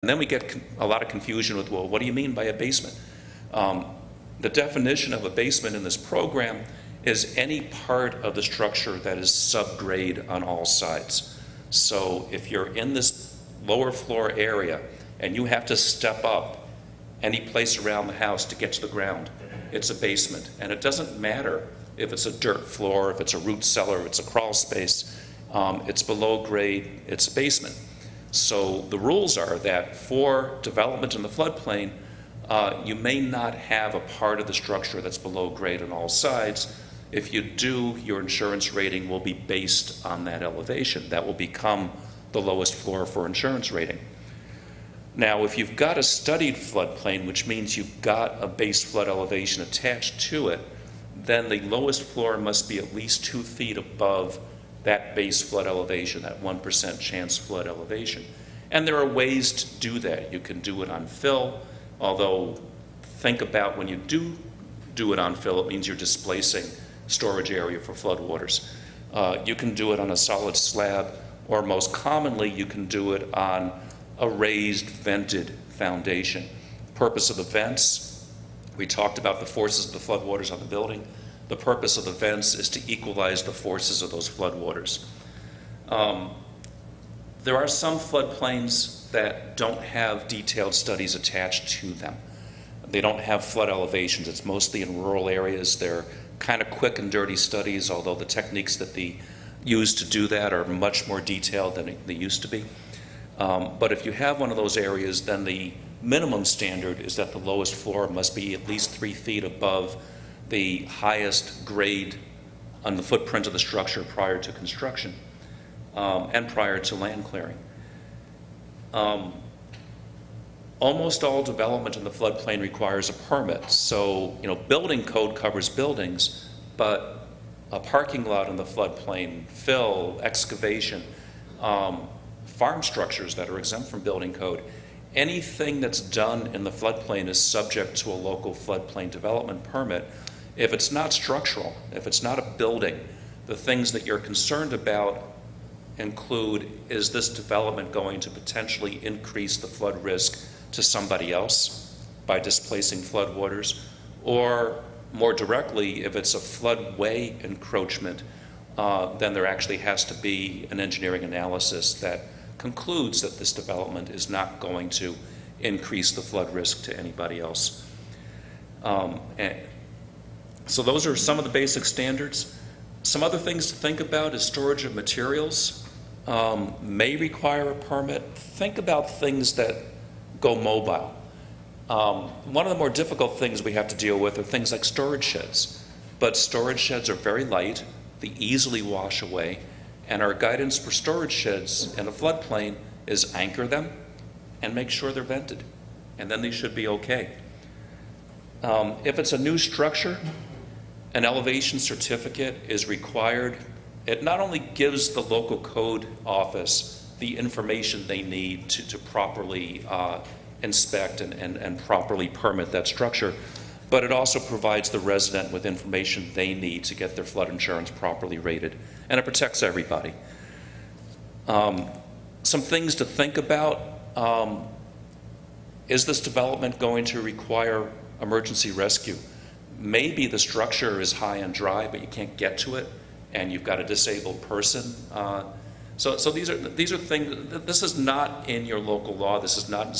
And then we get a lot of confusion with, well, what do you mean by a basement? The definition of a basement in this program is any part of the structure that is subgrade on all sides. So if you're in this lower floor area and you have to step up any place around the house to get to the ground, it's a basement. And it doesn't matter if it's a dirt floor, if it's a root cellar, if it's a crawl space, it's below grade, it's a basement. So the rules are that for development in the floodplain, you may not have a part of the structure that's below grade on all sides. If you do, your insurance rating will be based on that elevation. That will become the lowest floor for insurance rating. Now, if you've got a studied floodplain, which means you've got a base flood elevation attached to it, then the lowest floor must be at least 2 feet above that base flood elevation, that 1% chance flood elevation. And there are ways to do that. You can do it on fill, although think about when you do it on fill, it means you're displacing storage area for floodwaters. You can do it on a solid slab, or most commonly you can do it on a raised vented foundation. Purpose of the vents, we talked about the forces of the floodwaters on the building. The purpose of the vents is to equalize the forces of those floodwaters. There are some floodplains that don't have detailed studies attached to them. They don't have flood elevations. It's mostly in rural areas. They're kind of quick and dirty studies, although the techniques that they use to do that are much more detailed than they used to be. But if you have one of those areas, then the minimum standard is that the lowest floor must be at least 3 feet above the highest grade on the footprint of the structure prior to construction and prior to land clearing. Almost all development in the floodplain requires a permit. So, building code covers buildings, but a parking lot in the floodplain, fill, excavation, farm structures that are exempt from building code, anything that's done in the floodplain is subject to a local floodplain development permit. If it's not structural, if it's not a building, the things that you're concerned about include, is this development going to potentially increase the flood risk to somebody else by displacing floodwaters? Or more directly, if it's a floodway encroachment, then there actually has to be an engineering analysis that concludes that this development is not going to increase the flood risk to anybody else. So those are some of the basic standards. Some other things to think about is storage of materials may require a permit. Think about things that go mobile. One of the more difficult things we have to deal with are things like storage sheds. But storage sheds are very light, they easily wash away, and our guidance for storage sheds in a floodplain is anchor them and make sure they're vented, and then they should be okay. If it's a new structure, an elevation certificate is required. It not only gives the local code office the information they need to properly inspect and properly permit that structure, but it also provides the resident with information they need to get their flood insurance properly rated, and it protects everybody. Some things to think about. Is this development going to require emergency rescue? Maybe the structure is high and dry, but you can't get to it, and you've got a disabled person. So these are things. This is not in your local law. This is not